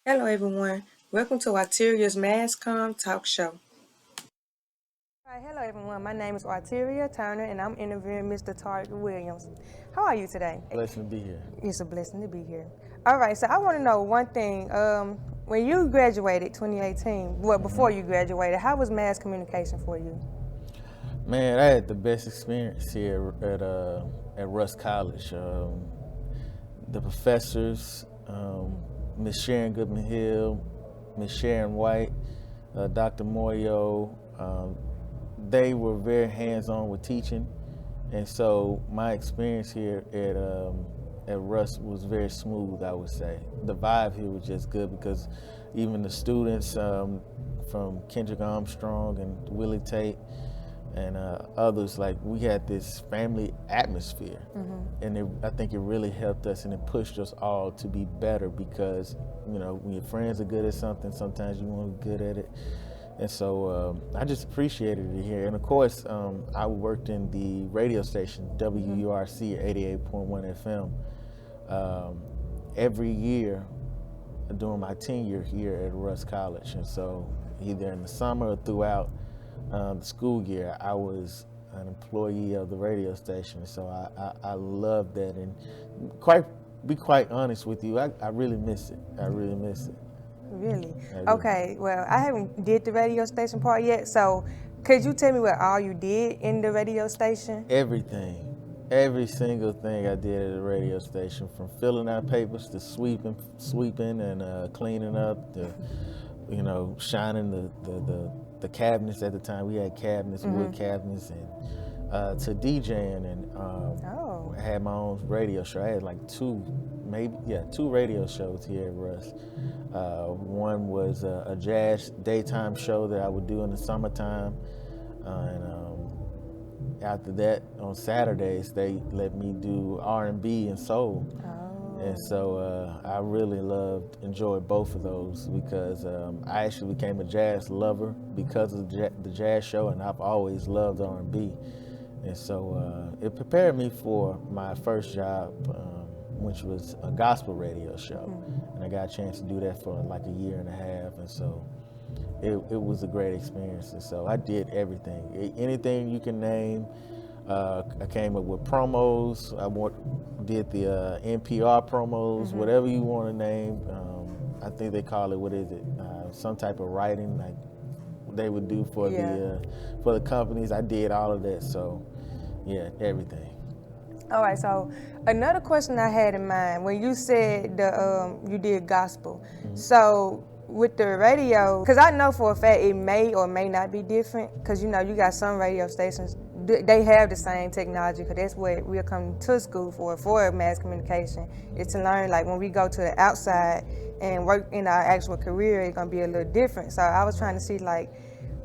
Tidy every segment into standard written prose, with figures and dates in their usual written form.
Hello everyone, welcome to Arteria's Comm Talk Show. Hi, hello everyone, my name is Arterria Turner and I'm interviewing Mr. Tarek Williams. How are you today? Blessing to be here. It's a blessing to be here. All right, so I want to know one thing. When you graduated 2018, before you graduated, how was mass communication for you? Man, I had the best experience here at Russ College. The professors, Miss Sharon Goodman Hill, Miss Sharon White, Dr. Moyo, they were very hands-on with teaching, and so my experience here at Russ was very smooth, I would say. The vibe here was just good because even the students from Kendrick Armstrong and Willie Tate and others, like, we had this family atmosphere, and I think it really helped us and it pushed us all to be better because, you know, when your friends are good at something, sometimes you want to be good at it. And so I just appreciated it here. And of course, I worked in the radio station, WURC 88.1 FM, every year during my tenure here at Russ College. And so either in the summer or throughout the school year, I was an employee of the radio station. So I love that. And be quite honest with you, I really miss it. I really miss it. Really? Okay, well, I haven't did the radio station part yet, so could you tell me what all you did in the radio station? Everything. Every single thing I did at the radio station, from filling out papers to sweeping and cleaning up, to, you know, shining the cabinets. At the time we had cabinets, wood cabinets, and to DJing, and I had my own radio show. I had like two radio shows here at Russ. One was a jazz daytime show that I would do in the summertime, and after that, on Saturdays, they let me do R&B and soul. And so I really enjoyed both of those because I actually became a jazz lover because of the jazz show, and I've always loved R&B. And so it prepared me for my first job, which was a gospel radio show. And I got a chance to do that for like a year and a half. And so it was a great experience. And so I did everything. Anything you can name. I came up with promos. Did the NPR promos, whatever you want to name. I think they call it, what is it? Some type of writing like they would do for the companies. I did all of that. So yeah, everything. All right, so another question I had in mind, when you said you did gospel, so with the radio, because I know for a fact it may or may not be different, because you know you got some radio stations, they have the same technology, because that's what we're coming to school for mass communication, is to learn, like when we go to the outside and work in our actual career, it's going to be a little different. So I was trying to see, like,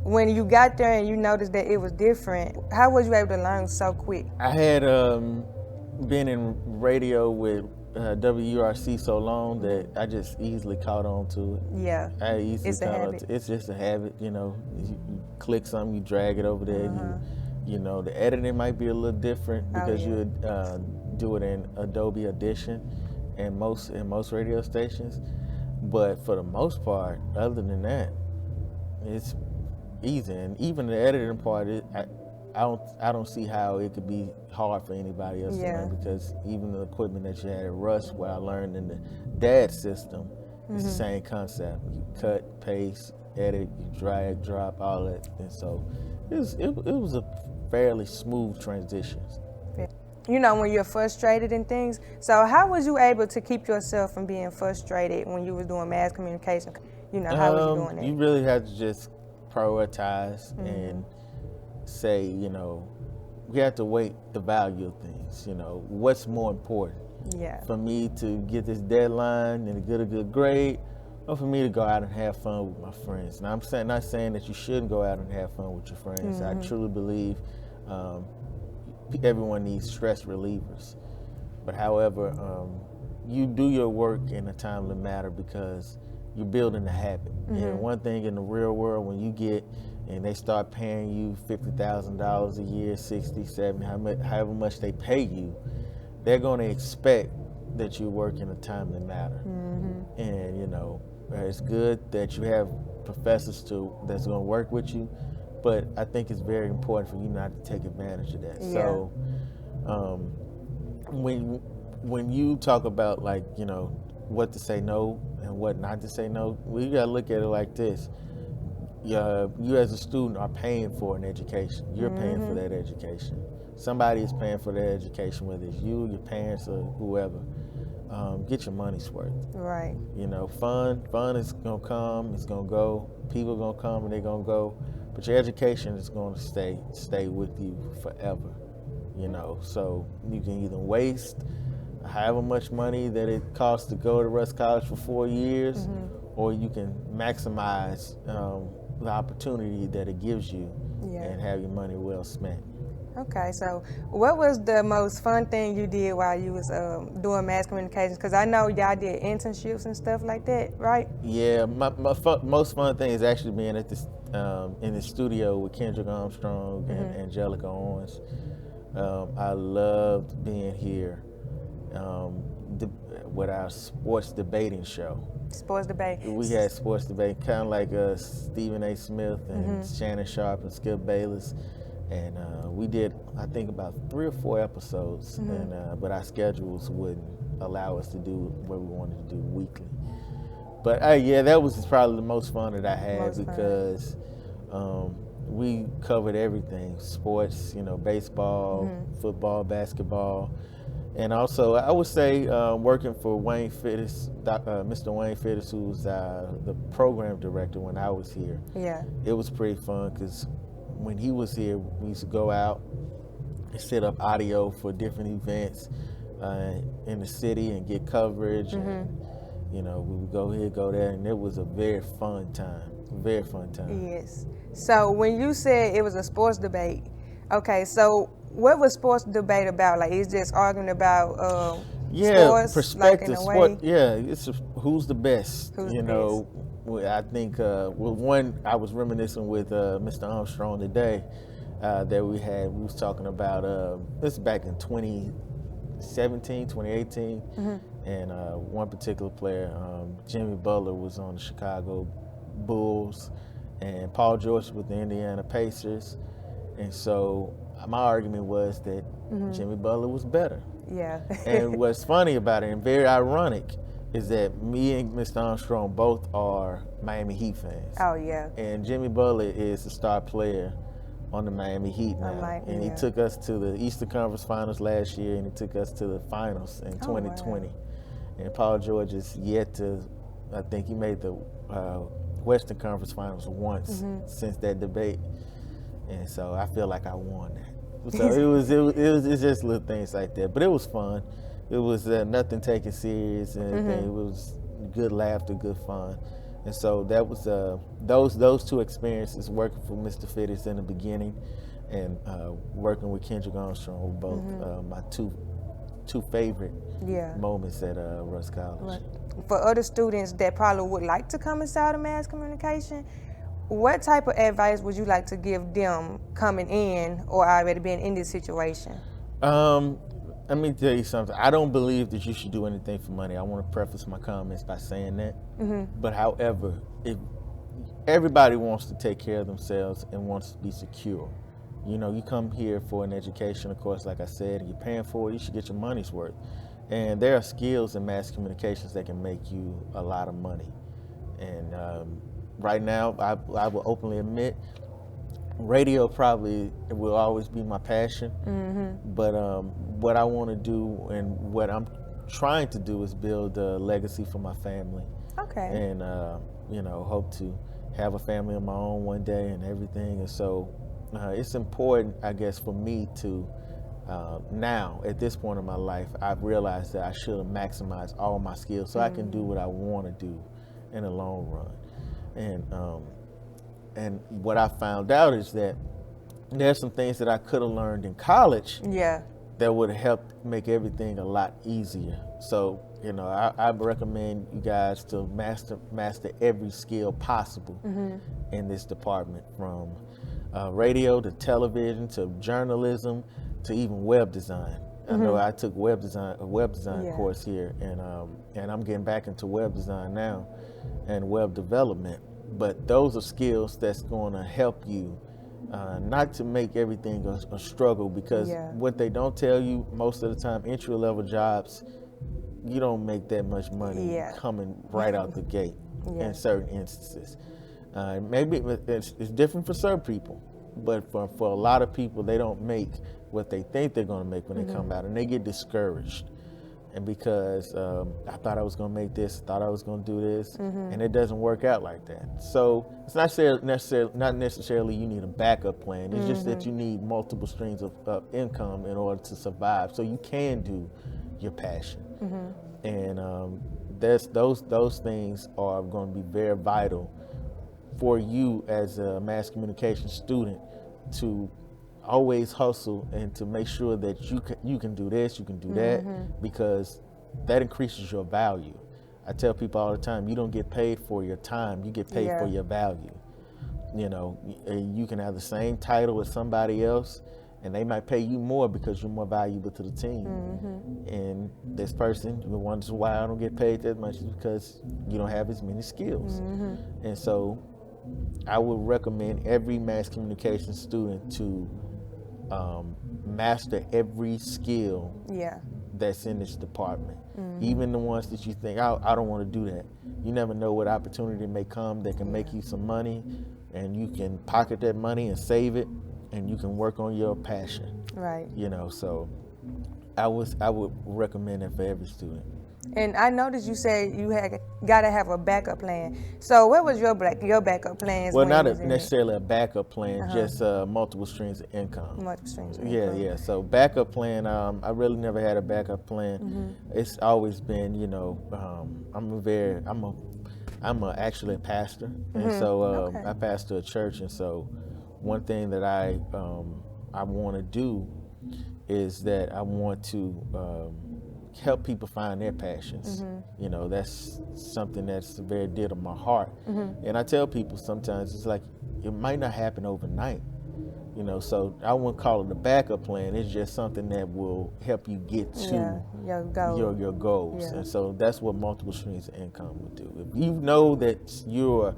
when you got there and you noticed that it was different, how was you able to learn so quick? I had been in radio with WURC so long that I just easily caught on to it. Yeah, I easily it's a habit. It's just a habit, you know. You click something, you drag it over there. You know, the editing might be a little different because you would do it in Adobe Audition and most radio stations. But for the most part, other than that, it's easy. And even the editing part, I don't see how it could be hard for anybody else to learn, because even the equipment that you had at Russ, where I learned in the DAD system, it's the same concept. You cut, paste, edit, you drag, drop, all that. And so it was a fairly smooth transition. You know, when you're frustrated and things, so how was you able to keep yourself from being frustrated when you was doing mass communication? You know, how was you doing that? You really have to just prioritize and say, you know, we have to weigh the value of things. You know, what's more important? Yeah. For me to get this deadline and get a good grade, or for me to go out and have fun with my friends. And I'm not saying that you shouldn't go out and have fun with your friends. I truly believe everyone needs stress relievers. But however, you do your work in a timely manner because you're building a habit. And one thing in the real world, when you get and they start paying you $50,000 a year, 60, 70, however much they pay you, they're going to expect that you work in a timely manner. And, you know, It's good that you have professors that's going to work with you, but I think it's very important for you not to take advantage of that. Yeah. So um, when you talk about, like, what to say no and what not to say no, we got to look at it like this. You as a student are paying for an education. You're paying for that education. Somebody is paying for that education, whether it's you, your parents, or whoever. Get your money's worth. Right. Fun is gonna come, it's gonna go. People are gonna come and they're gonna go, but your education is gonna stay with you forever. So you can either waste however much money that it costs to go to Russ College for 4 years, or you can maximize the opportunity that it gives you and have your money well spent. Okay, so what was the most fun thing you did while you was doing mass communications? Because I know y'all did internships and stuff like that, right? Yeah, my most fun thing is actually being at this in the studio with Kendrick Armstrong and Angelica Owens. I loved being here with our sports debating show. Sports debate. We had sports debate, kind of like Stephen A. Smith and Shannon Sharp and Skip Bayless. And we did, I think, about 3 or 4 episodes, but our schedules wouldn't allow us to do what we wanted to do weekly. But yeah, that was probably the most fun that I had because we covered everything: sports, baseball, football, basketball, and also I would say working for Wayne Fittis, Mr. Wayne Fittis, who was the program director when I was here. Yeah, it was pretty fun because when he was here, we used to go out and set up audio for different events in the city and get coverage. And, we would go here, go there, and it was a very fun time. Very fun time. Yes. So when you said it was a sports debate, okay, so what was sports debate about? Like, it's just arguing about sports, perspective, like, in a way? It's who's the best. Who's the best? I think one I was reminiscing with Mr. Armstrong today that we was talking about this is back in 2017, 2018, and one particular player, Jimmy Butler, was on the Chicago Bulls, and Paul George with the Indiana Pacers, and so my argument was that Jimmy Butler was better. Yeah. And what's funny about it, and very ironic, is that me and Mr. Armstrong both are Miami Heat fans. Oh, yeah. And Jimmy Butler is the star player on the Miami Heat now. He took us to the Eastern Conference Finals last year, and he took us to the finals in 2020. Wow. And Paul George is yet to, I think he made the Western Conference Finals once since that debate. And so I feel like I won that. So it's just little things like that. But it was fun. It was nothing taken serious and anything. It was good laughter, good fun. And so that was those 2 experiences, working for Mr. Fittis in the beginning and working with Kendrick Armstrong, were both my two favorite moments at Russ College. Right. For other students that probably would like to come inside of mass communication, what type of advice would you like to give them coming in or already being in this situation? Let me tell you something. I don't believe that you should do anything for money. I want to preface my comments by saying that. But however, if everybody wants to take care of themselves and wants to be secure, you come here for an education, of course, like I said, and you're paying for it, you should get your money's worth. And there are skills in mass communications that can make you a lot of money. And right now, I will openly admit, radio probably will always be my passion, but what I want to do and what I'm trying to do is build a legacy for my family. Okay. And hope to have a family of my own one day and everything. And so it's important, I guess, for me to now, at this point in my life, I've realized that I should maximize all my skills so I can do what I want to do in the long run. And what I found out is that there's some things that I could have learned in college that would have helped make everything a lot easier. So, I recommend you guys to master every skill possible in this department, from radio to television to journalism to even web design. I know I took a web design Yeah. course here, and I'm getting back into web design now and web development. But those are skills that's going to help you, not to make everything a struggle, because Yeah. what they don't tell you most of the time, entry level jobs, you don't make that much money Yeah. coming right out the gate Yeah. in certain instances. Maybe it's different for certain people, but for a lot of people, they don't make what they think they're going to make when they come out, and they get discouraged. And because I thought I was going to make this, thought I was going to do this, and it doesn't work out like that. So it's not necessarily you need a backup plan. It's just that you need multiple streams of income in order to survive, so you can do your passion. And those things are going to be very vital for you as a mass communication student, to always hustle and to make sure that you can do this, you can do that, because that increases your value. I tell people all the time, you don't get paid for your time, you get paid for your value. You know, you can have the same title as somebody else, and they might pay you more because you're more valuable to the team. And this person wonders why I don't get paid that much, is because you don't have as many skills. And so I would recommend every mass communication student to master every skill that's in this department. Even the ones that you think, I don't want to do that. You never know what opportunity may come that can make you some money, and you can pocket that money and save it, and you can work on your passion. Right. You know, so I would recommend it for every student. And I noticed you said you got to have a backup plan. So what was your backup plans? Well, when not you was necessarily a backup plan, just multiple streams of income. Multiple streams of income. Yeah. So backup plan, I really never had a backup plan. It's always been, you know, I'm actually a pastor, and so I pastor a church, and so one thing that I want to do is that I want to help people find their passions. You know, that's something that's very dear to my heart. And I tell people sometimes, it's like, it might not happen overnight. You know, so I wouldn't call it a backup plan. It's just something that will help you get to your goals. And so that's what multiple streams of income would do. If you know that you're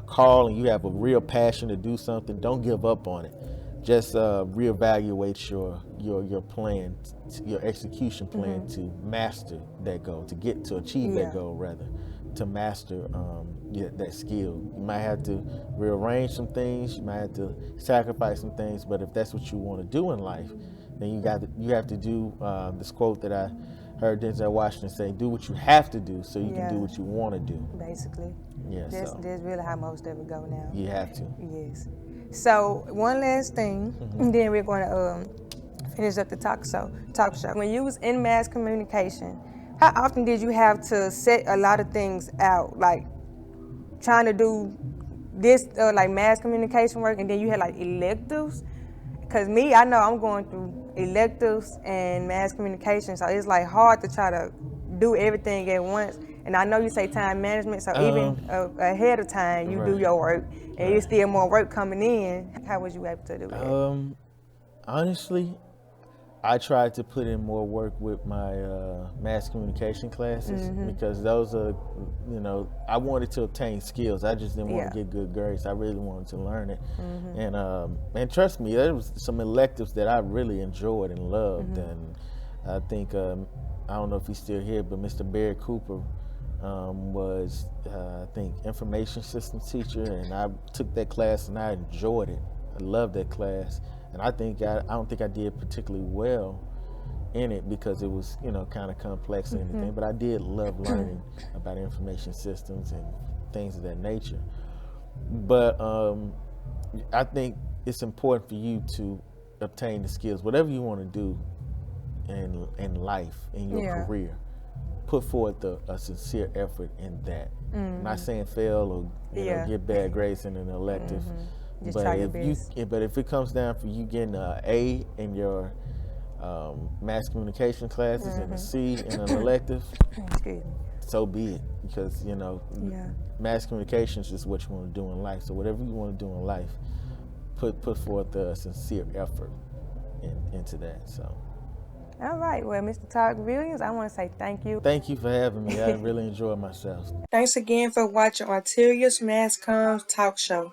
called and you have a real passion to do something, don't give up on it. Just reevaluate your plan, your execution plan to master that goal, to achieve that goal rather, to master that skill. You might have to rearrange some things, you might have to sacrifice some things, but if that's what you want to do in life, then you have to do this quote that I heard Denzel Washington say: "Do what you have to do, so you can do what you want to do." Basically. Yeah. That's really how most of it go now. You have to. Yes. So one last thing, and then we're going to finish up the talk show. When you was in mass communication, how often did you have to set a lot of things out, like trying to do this like mass communication work, and then you had like electives? Because me, I know I'm going through electives and mass communication, so it's like hard to try to do everything at once. And I know you say time management, so even ahead of time, you do your work, and you still more work coming in. How was you able to do that? Honestly, I tried to put in more work with my mass communication classes, because those are, you know, I wanted to obtain skills. I just didn't want to get good grades. I really wanted to learn it. And trust me, there was some electives that I really enjoyed and loved. And I think, I don't know if he's still here, but Mr. Barry Cooper was, I think, information systems teacher, and I took that class and I enjoyed it. I loved that class. And I don't think I did particularly well in it because it was, you know, kind of complex and everything. But I did love learning about information systems and things of that nature. But I think it's important for you to obtain the skills, whatever you want to do in life, in your career. Put forth a sincere effort in that. I'm not saying fail or get bad grades in an elective. But if it comes down for you getting an A in your mass communication classes and a C in an elective, so be it. Because, you know, mass communication is just what you want to do in life. So whatever you want to do in life, put forth a sincere effort into that. So. All right, well, Mr. Todd Williams, I want to say thank you. Thank you for having me. I really enjoyed myself. Thanks again for watching Arteria's Mass Comms Talk Show.